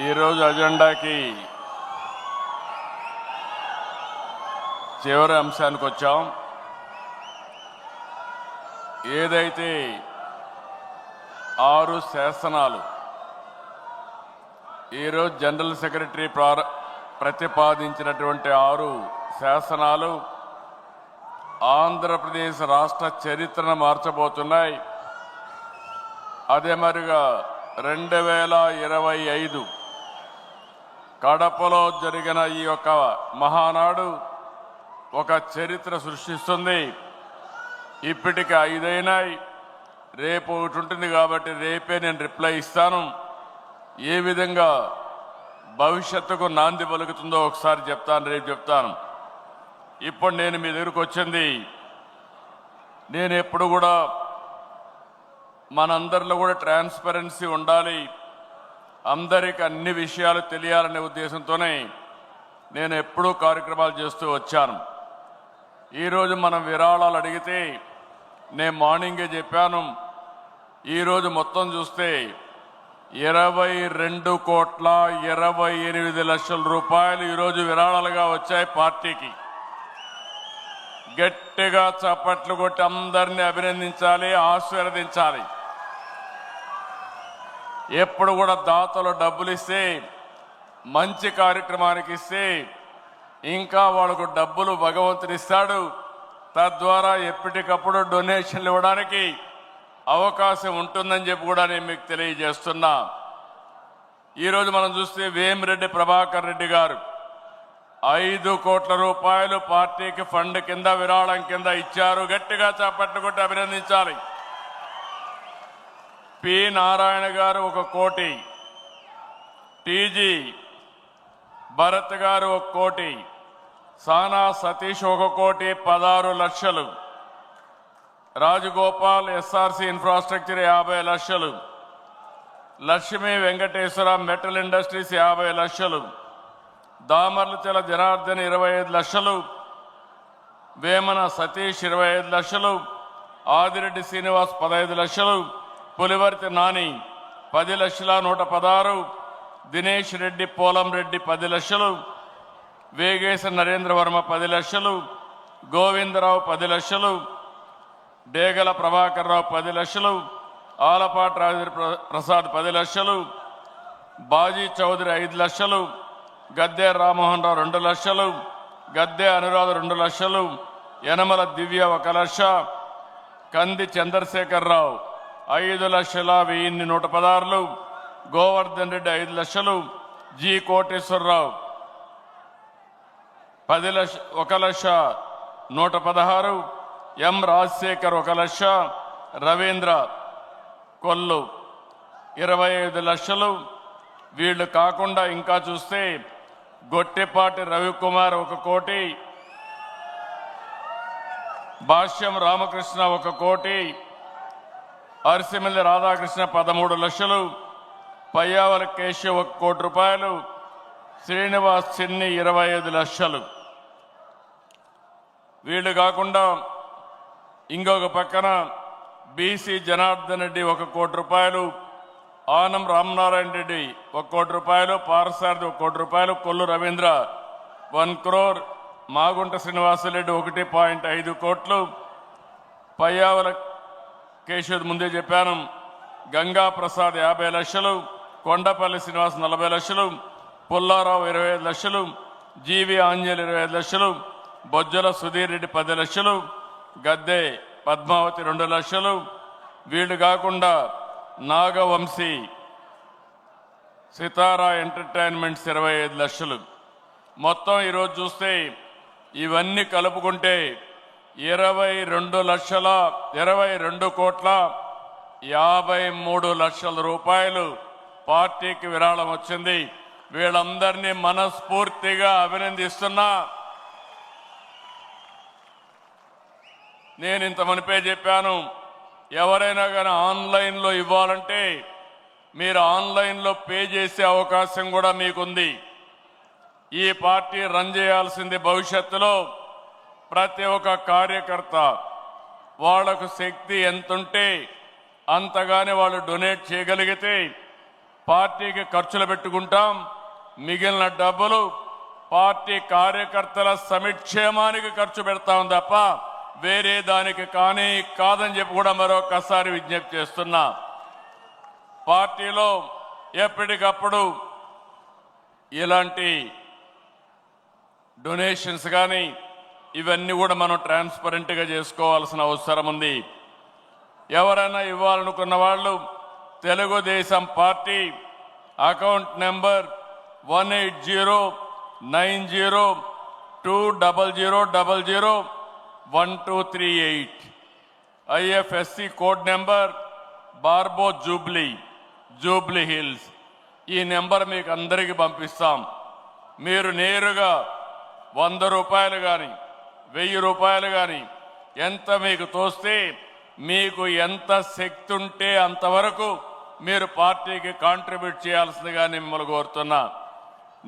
ఈరోజు అజెండాకి చివరి అంశానికి వచ్చాం. ఏదైతే 6 శాసనాలు ఈరోజు జనరల్ సెక్రటరీ ప్రతిపాదించినటువంటి 6 శాసనాలు ఆంధ్రప్రదేశ్ రాష్ట్ర చరిత్రను మార్చబోతున్నాయి. అదే మరిగా 2025 కడపలో జరిగిన ఈ యొక్క మహానాడు ఒక చరిత్ర సృష్టిస్తుంది. ఇప్పటికి 5 అయినాయి, రేపు ఒకటి ఉంటుంది కాబట్టి రేపే నేను రిప్లై ఇస్తాను. ఏ విధంగా భవిష్యత్తుకు నాంది పలుకుతుందో ఒకసారి చెప్తాను, రేపు చెప్తాను. ఇప్పుడు నేను మీ దగ్గరకు వచ్చింది, నేను ఎప్పుడు కూడా మనందరిలో కూడా ట్రాన్స్పరెన్సీ ఉండాలి, అందరికీ అన్ని విషయాలు తెలియాలనే ఉద్దేశంతోనే నేను ఎప్పుడూ కార్యక్రమాలు చేస్తూ వచ్చాను. ఈరోజు మనం విరాళాలు అడిగితే నేను మార్నింగే చెప్పాను, ఈరోజు మొత్తం చూస్తే 22,28,00,000 రూపాయలు ఈరోజు విరాళాలుగా వచ్చాయి పార్టీకి. గట్టిగా చప్పట్లు కొట్టి అందరినీ అభినందించాలి, ఆశీర్వదించాలి. ఎప్పుడు కూడా దాతలు డబ్బులు ఇస్తే, మంచి కార్యక్రమానికి ఇస్తే ఇంకా వాళ్ళకు డబ్బులు భగవంతుడు ఇస్తాడు. తద్వారా ఎప్పటికప్పుడు డొనేషన్లు ఇవ్వడానికి అవకాశం ఉంటుందని చెప్పి కూడా నేను మీకు తెలియజేస్తున్నా. ఈరోజు మనం చూస్తే వేమిరెడ్డి ప్రభాకర్ రెడ్డి గారు 5 కోట్ల రూపాయలు పార్టీకి ఫండ్ కింద విరాళం కింద ఇచ్చారు. గట్టిగా చప్పట్లు కొట్టి అభినందించాలి. పి నారాయణ గారు 1 కోటి, టీజీ భరత్ గారు 1 కోటి, సానా సతీష్ 1 కోటి 16 లక్షలు, రాజగోపాల్ ఎస్ఆర్సి ఇన్ఫ్రాస్ట్రక్చర్ 50 లక్షలు, లక్ష్మీ వెంకటేశ్వర మెటల్ ఇండస్ట్రీస్ 50 లక్షలు, దామర్లచల జనార్దన్ 25 లక్షలు, వేమన సతీష్ 25 లక్షలు, ఆదిరెడ్డి శ్రీనివాస్ 15 లక్షలు, పులివర్తి నాని 10,116,000, దినేష్ రెడ్డి పోలం రెడ్డి 10 లక్షలు, వేగేశ నరేంద్ర వర్మ 10 లక్షలు, గోవిందరావు 10 లక్షలు, డేగల ప్రభాకర్ రావు 10 లక్షలు, ఆలపాటి రాజేంద్ర ప్రసాద్ 10 లక్షలు, బాజీ చౌదరి 5 లక్షలు, గద్దె రామ్మోహన్ రావు 2 లక్షలు, గద్దె అనురాధ 2 లక్షలు, యనమల దివ్య 1 లక్ష, కంది చంద్రశేఖర్ రావు 5,01,116, గోవర్ధన్ రెడ్డి 5 లక్షలు, జి కోటేశ్వరరావు 1,01,116, ఎం రాజశేఖర్ 1 లక్ష, రవీంద్ర కొల్లు 25 లక్షలు. వీళ్ళు కాకుండా ఇంకా చూస్తే గొట్టిపాటి రవికుమార్ 1 కోటి, భాష్యం రామకృష్ణ 1 కోటి, అరిసిమిల్లి రాధాకృష్ణ 13 లక్షలు, పయ్యావల కేశవ్ 1 కోటి రూపాయలు, శ్రీనివాస్ చిన్ని 25 లక్షలు. వీళ్ళు కాకుండా ఇంకొక పక్కన బీసీ జనార్దన్ రెడ్డి 1 కోటి రూపాయలు, ఆనం రామనారాయణ రెడ్డి 1 కోటి రూపాయలు, పారసారథి 1 కోటి రూపాయలు, కొల్లు రవీంద్ర 1 crore, మాగుంట శ్రీనివాసరెడ్డి 1.5 కోట్లు, పయ్యావల కేశవ్ ముందే చెప్పాను, గంగా ప్రసాద్ 50 లక్షలు, కొండపల్లి శ్రీనివాస్ 40 లక్షలు, పుల్లారావు 25 లక్షలు, జీవి ఆంజనేయులు 25 లక్షలు, బొజ్జల సుధీర్ రెడ్డి 10 లక్షలు, గద్దె పద్మావతి 2 లక్షలు. వీళ్ళు కాకుండా నాగవంశీ సితారా ఎంటర్టైన్మెంట్స్ 25 లక్షలు. మొత్తం ఈరోజు చూస్తే ఇవన్నీ కలుపుకుంటే 22,23,53,00,000 రూపాయలు పార్టీకి విరాళం వచ్చింది. వీళ్ళందరినీ మనస్ఫూర్తిగా అభినందిస్తున్నా. నేను ఇంత మునిపే చెప్పాను, ఎవరైనా కానీ ఆన్లైన్లో ఇవ్వాలంటే మీరు ఆన్లైన్లో పే చేసే అవకాశం కూడా మీకుంది. ఈ పార్టీ రన్ చేయాల్సింది భవిష్యత్తులో ప్రతి ఒక్క కార్యకర్త వాళ్లకు శక్తి ఎంతుంటే అంతగానే వాళ్ళు డొనేట్ చేయగలిగితే పార్టీకి ఖర్చులు పెట్టుకుంటాం, మిగిలిన డబ్బులు పార్టీ కార్యకర్తల సమిక్షేమానికి ఖర్చు పెడతాం తప్ప వేరే దానికి కానీ కాదని చెప్పి కూడా మరొకసారి విజ్ఞప్తి చేస్తున్నా. పార్టీలో ఎప్పటికప్పుడు ఇలాంటి డొనేషన్స్ కానీ ఇవన్నీ కూడా మనం ట్రాన్స్పరెంట్గా చేసుకోవాల్సిన అవసరం ఉంది. ఎవరైనా ఇవ్వాలనుకున్న వాళ్ళు Telugu Desam party account number 1809000001238 IFSC code number బార్బో జూబ్లీ హిల్స్. ఈ నెంబర్ మీకు అందరికీ పంపిస్తాం. మీరు నేరుగా 100 రూపాయలు కానీ 1000 రూపాయలు కానీ ఎంత మీకు తోస్తే మీకు ఎంత శక్తి ఉంటే అంతవరకు మీరు పార్టీకి కాంట్రిబ్యూట్ చేయాల్సిందిగా మిమ్మల్ని కోరుతున్నా.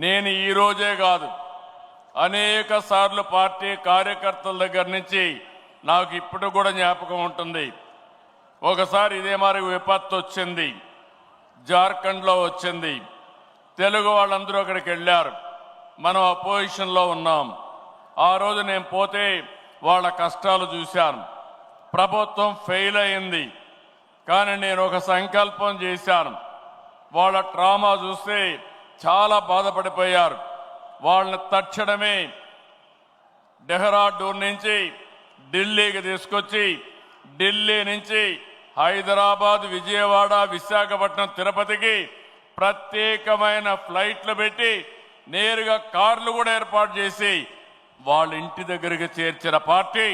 నేను ఈ రోజే కాదు, అనేక సార్లు పార్టీ కార్యకర్తల దగ్గర నుంచి నాకు ఇప్పుడు కూడా జ్ఞాపకం ఉంటుంది. ఒకసారి ఇదే మరి విపత్తు వచ్చింది, జార్ఖండ్లో వచ్చింది. తెలుగు వాళ్ళందరూ అక్కడికి వెళ్ళారు, మనం అపోజిషన్లో ఉన్నాం. ఆ రోజు నేను పోతే వాళ్ళ కష్టాలు చూశాను. ప్రభుత్వం ఫెయిల్ అయింది, కానీ నేను ఒక సంకల్పం చేశాను. వాళ్ళ ట్రామా చూస్తే చాలా బాధపడిపోయారు. వాళ్ళని తక్షణమే డెహ్రాడూన్ నుంచి ఢిల్లీకి తీసుకొచ్చి, ఢిల్లీ నుంచి హైదరాబాద్, విజయవాడ, విశాఖపట్నం, తిరుపతికి ప్రత్యేకమైన ఫ్లైట్లు పెట్టి నేరుగా కార్లు కూడా ఏర్పాటు చేసి వాళ్ళ ఇంటి దగ్గరికి చేర్చిన పార్టీ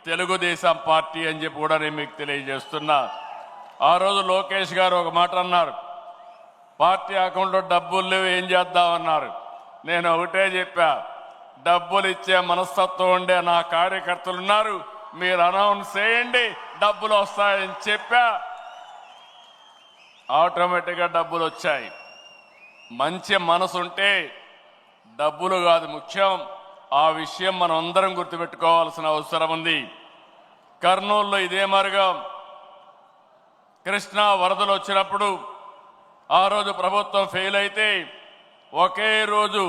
తెలుగుదేశం పార్టీ అని చెప్పి కూడా నేను మీకు తెలియజేస్తున్నా. ఆ రోజు లోకేష్ గారు ఒక మాట అన్నారు, పార్టీ అకౌంట్లో డబ్బులు లేవు ఏం చేద్దామన్నారు. నేను ఒకటే చెప్పా, డబ్బులు ఇచ్చే మనస్తత్వం ఉండే నా కార్యకర్తలు ఉన్నారు, మీరు అనౌన్స్ చేయండి డబ్బులు వస్తాయని చెప్పా. ఆటోమేటిక్గా డబ్బులు వచ్చాయి. మంచి మనసు ఉంటే డబ్బులు కాదు ముఖ్యం. ఆ విషయం మనం అందరం గుర్తుపెట్టుకోవాల్సిన అవసరం ఉంది. కర్నూలులో ఇదే మారుగా కృష్ణా వరదలు వచ్చినప్పుడు ఆ రోజు ప్రభుత్వం ఫెయిల్ అయితే ఒకే రోజు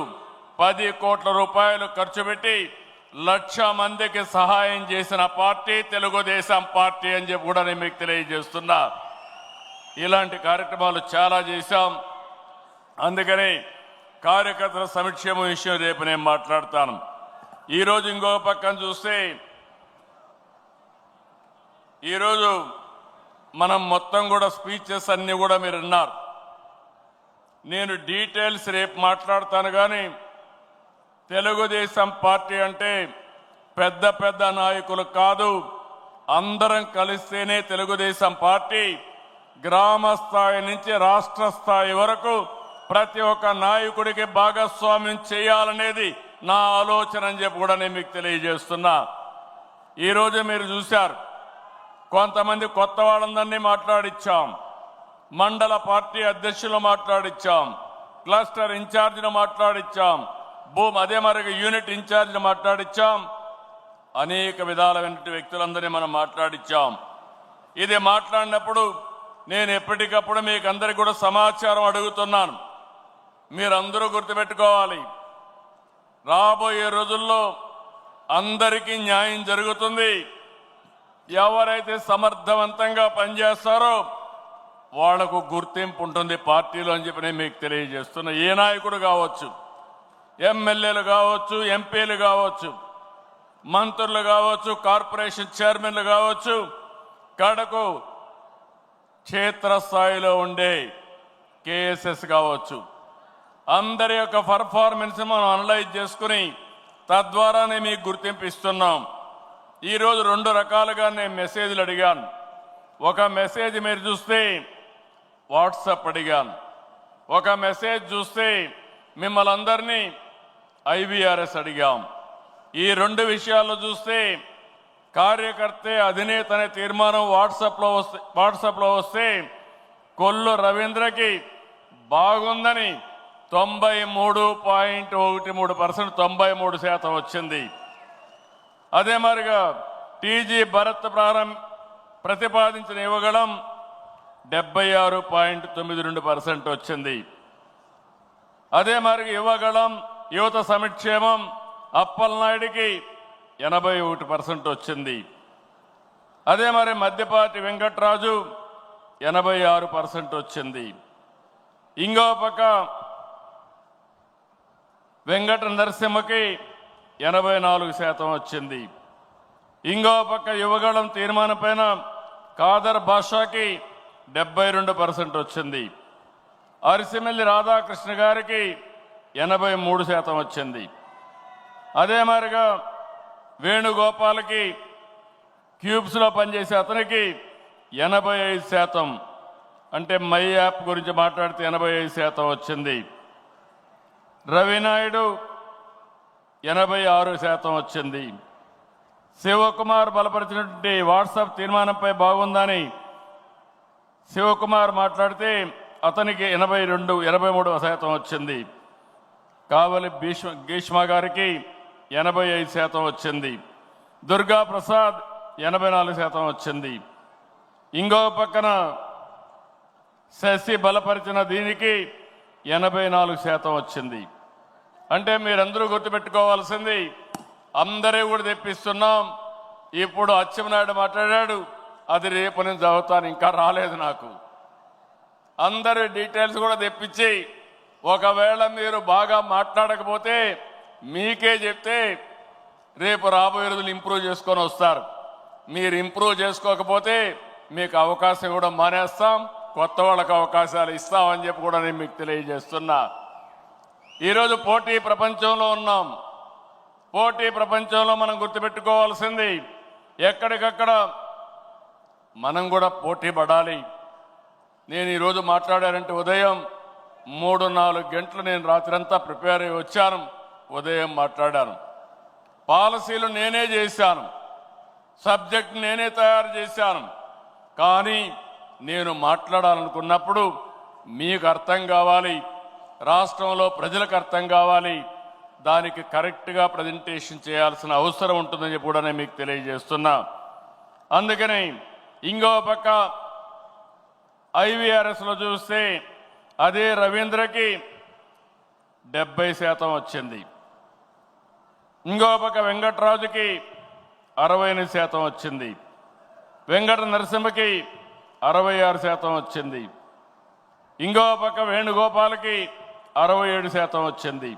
10 కోట్ల రూపాయలు ఖర్చు పెట్టి 1,00,000 మందికి సహాయం చేసిన పార్టీ తెలుగుదేశం పార్టీ అని చెప్పి కూడా నేను మీకు తెలియజేస్తున్నా. ఇలాంటి కార్యక్రమాలు చాలా చేశాం. అందుకని కార్యకర్తల సంక్షేమ విషయం రేపు నేను మాట్లాడతాను. ఈరోజు ఇంకొక పక్కన చూస్తే ఈరోజు మనం మొత్తం కూడా స్పీచెస్ అన్ని కూడా మీరు విన్నారు. నేను డీటెయిల్స్ రేపు మాట్లాడతాను. కానీ తెలుగుదేశం పార్టీ అంటే పెద్ద పెద్ద నాయకులు కాదు, అందరం కలిస్తేనే తెలుగుదేశం పార్టీ గ్రామ స్థాయి నుంచి రాష్ట్ర స్థాయి వరకు ప్రతి ఒక్క నాయకుడికి భాగస్వామ్యం చేయాలనేది నా ఆలోచన అని చెప్పి కూడా నేను మీకు తెలియజేస్తున్నా. ఈరోజు మీరు చూశారు, కొంతమంది కొత్త వాళ్ళందరినీ మాట్లాడిచ్చాం, మండల పార్టీ అధ్యక్షులు మాట్లాడిచ్చాం, క్లస్టర్ ఇన్ఛార్జీలు మాట్లాడిచ్చాం, అదే మరి యూనిట్ ఇన్ఛార్జీలు మాట్లాడిచ్చాం, అనేక విధాలైన వ్యక్తులందరినీ మనం మాట్లాడిచ్చాం. ఇది మాట్లాడినప్పుడు నేను ఎప్పటికప్పుడు మీకు అందరికీ కూడా సమాచారం అడుగుతున్నాను. మీరందరూ గుర్తుపెట్టుకోవాలి, రాబోయే రోజుల్లో అందరికీ న్యాయం జరుగుతుంది. ఎవరైతే సమర్థవంతంగా పనిచేస్తారో వాళ్లకు గుర్తింపు ఉంటుంది పార్టీలో అని చెప్పి నేను మీకు తెలియజేస్తున్నా. ఏ నాయకుడు కావచ్చు, ఎమ్మెల్యేలు కావచ్చు, ఎంపీలు కావచ్చు, మంత్రులు కావచ్చు, కార్పొరేషన్ చైర్మన్లు కావచ్చు, కడకు క్షేత్రస్థాయిలో ఉండే కేఎస్ఎస్ కావచ్చు, అందరి యొక్క పర్ఫార్మెన్స్ మనం అనలైజ్ చేసుకుని తద్వారానే మీకు గుర్తింపు ఇస్తున్నాం. ఈరోజు 2 రకాలుగా నేను మెసేజ్లు అడిగాను. ఒక మెసేజ్ మీరు చూస్తే వాట్సాప్ అడిగాను, ఒక మెసేజ్ చూస్తే మిమ్మల్ని అందరినీ IVRS అడిగాం. ఈ 2 విషయాల్లో చూస్తే కార్యకర్తే అధినేత అనే తీర్మానం వాట్సాప్లో వస్తే కొల్లు రవీంద్రకి బాగుందని 93.13% 93% వచ్చింది. అదే మరిగా TG భరత్ ప్రతిపాదించిన ఇవ్వగలం 76.92% వచ్చింది. అదే మరి యువగళం యువత సంక్షేమం అప్పలనాయుడికి 81% వచ్చింది. అదే మరి మధ్యపాటి వెంకట్రాజు 86% వచ్చింది. ఇంకో పక్క వెంకట నరసింహకి 84% వచ్చింది. ఇంకో పక్క యువగళం తీర్మానం పైన కాదర్ భాషకి 72% వచ్చింది. అరిసిమెల్లి రాధాకృష్ణ గారికి 83% వచ్చింది. అదే మాదిరిగా వేణుగోపాల్కి క్యూబ్స్లో పనిచేసే అతనికి 85%, అంటే మై యాప్ గురించి మాట్లాడితే 85% వచ్చింది. రవినాయుడు 86% వచ్చింది. శివకుమార్ బలపరిచినటువంటి వాట్సాప్ తీర్మానంపై బాగుందని శివకుమార్ మాట్లాడితే అతనికి 83% వచ్చింది. కావలి గ్రీష్మ గారికి 85% వచ్చింది. దుర్గా ప్రసాద్ 84% వచ్చింది. ఇంకో పక్కన శశి బలపరిచిన దీనికి 84% వచ్చింది. అంటే మీరందరూ గుర్తుపెట్టుకోవాల్సింది, అందరూ కూడా తెప్పిస్తున్నాం. ఇప్పుడు అచ్చెన్నాయుడు మాట్లాడాడు, అది రేపు నేను చదువుతాను, ఇంకా రాలేదు నాకు. అందరి డీటెయిల్స్ కూడా తెప్పించి ఒకవేళ మీరు బాగా మాట్లాడకపోతే మీకే చెప్తే రేపు రాబోయే రోజులు ఇంప్రూవ్ చేసుకొని వస్తారు. మీరు ఇంప్రూవ్ చేసుకోకపోతే మీకు అవకాశం కూడా మానేస్తాం, కొత్త వాళ్ళకి అవకాశాలు ఇస్తామని చెప్పి కూడా నేను మీకు తెలియజేస్తున్నా. ఈరోజు పోటీ ప్రపంచంలో ఉన్నాం. పోటీ ప్రపంచంలో మనం గుర్తుపెట్టుకోవాల్సింది, ఎక్కడికక్కడ మనం కూడా పోటీ పడాలి. నేను ఈరోజు మాట్లాడానంటే ఉదయం 3-4 గంటలు నేను రాత్రంతా ప్రిపేర్ అయ్యి వచ్చాను. ఉదయం మాట్లాడాను. పాలసీలు నేనే చేశాను, సబ్జెక్ట్ నేనే తయారు చేశాను. కానీ నేను మాట్లాడాలనుకున్నప్పుడు మీకు అర్థం కావాలి, రాష్ట్రంలో ప్రజలకు అర్థం కావాలి. దానికి కరెక్ట్గా ప్రజెంటేషన్ చేయాల్సిన అవసరం ఉంటుందని చెప్పి కూడా నేను మీకు తెలియజేస్తున్నా. అందుకని ఇంకో పక్క ఐవీఆర్ఎస్లో చూస్తే అదే రవీంద్రకి 70% వచ్చింది. ఇంకో పక్క వెంకట్రాజుకి 68% వచ్చింది. వెంకట నరసింహకి 66% వచ్చింది. ఇంకో పక్క వేణుగోపాల్కి 67% వచ్చింది.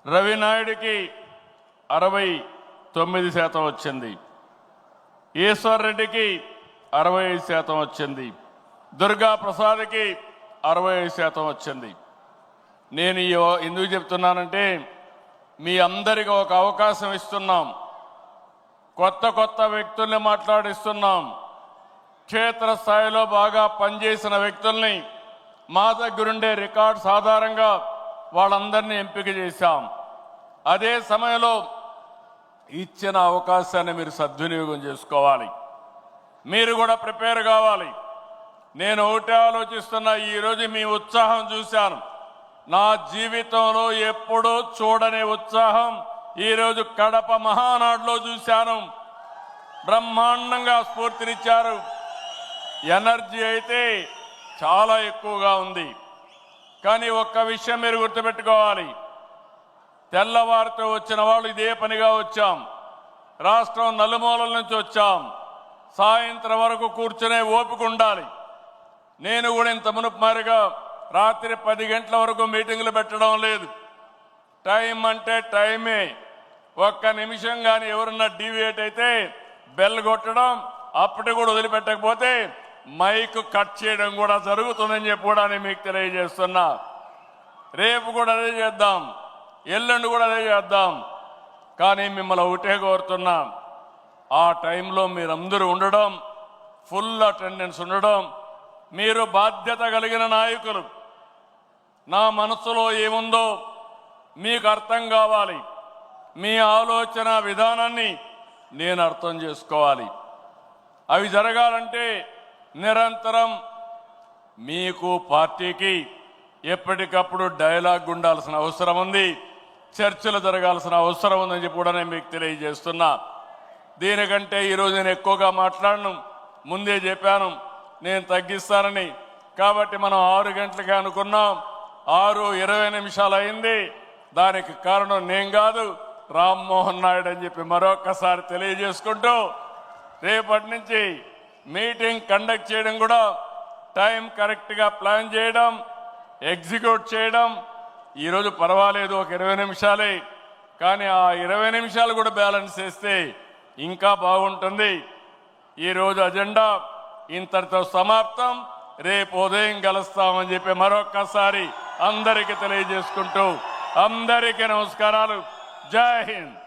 రవినాయుడికి 69% వచ్చింది. ఈశ్వర్ రెడ్డికి 65% వచ్చింది. దుర్గా ప్రసాద్కి 65% వచ్చింది. నేను ఎందుకు చెప్తున్నానంటే మీ అందరికీ ఒక అవకాశం ఇస్తున్నాం. కొత్త వ్యక్తుల్ని మాట్లాడిస్తున్నాం. క్షేత్రస్థాయిలో బాగా పనిచేసిన వ్యక్తుల్ని మా దగ్గరుండే రికార్డ్స్ ఆధారంగా వాళ్ళందరినీ ఎంపిక చేశాం. అదే సమయంలో ఇచ్చిన అవకాశాన్ని మీరు సద్వినియోగం చేసుకోవాలి. మీరు కూడా ప్రిపేర్ కావాలి. నేను ఒకటే ఆలోచిస్తున్నా, ఈరోజు మీ ఉత్సాహం చూశాను. నా జీవితంలో ఎప్పుడూ చూడని ఉత్సాహం ఈరోజు కడప మహానాడులో చూశాను. బ్రహ్మాండంగా స్ఫూర్తినిచ్చారు. ఎనర్జీ అయితే చాలా ఎక్కువగా ఉంది. కానీ ఒక్క విషయం మీరు గుర్తుపెట్టుకోవాలి, తెల్లవారితో వచ్చిన వాళ్ళు ఇదే పనిగా వచ్చాం. రాష్ట్రం నలుమూలల నుంచి వచ్చాం. సాయంత్రం వరకు కూర్చునే ఓపిక ఉండాలి. నేను కూడా ఇంత మునుపు మారిగా రాత్రి 10 గంటల వరకు మీటింగులు పెట్టడం లేదు. టైం అంటే టైమే. ఒక్క నిమిషం కానీ ఎవరన్నా డీవియేట్ అయితే బెల్ కొట్టడం, అప్పటి కూడా వదిలిపెట్టకపోతే మైక్ కట్ చేయడం కూడా జరుగుతుందని చెప్పి కూడా నేను మీకు తెలియజేస్తున్నా. రేపు కూడా అదే చేద్దాం, ఎల్లుండి కూడా అదే చేద్దాం. కానీ మిమ్మల్ని ఒకటే కోరుతున్నా, ఆ టైంలో మీరందరూ ఉండడం, ఫుల్ అటెండెన్స్ ఉండడం. మీరు బాధ్యత కలిగిన నాయకులు. నా మనసులో ఏముందో మీకు అర్థం కావాలి. మీ ఆలోచన విధానాన్ని నేను అర్థం చేసుకోవాలి. అవి జరగాలంటే నిరంతరం మీకు పార్టీకి ఎప్పటికప్పుడు డైలాగ్ ఉండాల్సిన అవసరం ఉంది. చర్చలు జరగాల్సిన అవసరం ఉందని చెప్పి కూడా నేను మీకు తెలియజేస్తున్నా. దీనికంటే ఈరోజు నేను ఎక్కువగా మాట్లాడను. ముందే చెప్పాను, నేను తగ్గిస్తానని. కాబట్టి మనం 6 గంటలకి అనుకున్నాం, 6:20 అయింది. దానికి కారణం నేను కాదు, రామ్మోహన్ నాయుడు అని చెప్పి మరొకసారి తెలియజేసుకుంటూ, రేపటి నుంచి మీటింగ్ కండక్ట్ చేయడం కూడా టైం కరెక్ట్గా ప్లాన్ చేయడం, ఎగ్జిక్యూట్ చేయడం. ఈరోజు పర్వాలేదు, ఒక 20 నిమిషాలే, కానీ ఆ 20 నిమిషాలు కూడా బ్యాలెన్స్ చేస్తే ఇంకా బాగుంటుంది. ఈరోజు అజెండా ఇంతటితో సమాప్తం. రేపు ఉదయం కలుస్తామని చెప్పి మరొక్కసారి అందరికీ తెలియజేసుకుంటూ అందరికీ నమస్కారాలు. జై హింద్.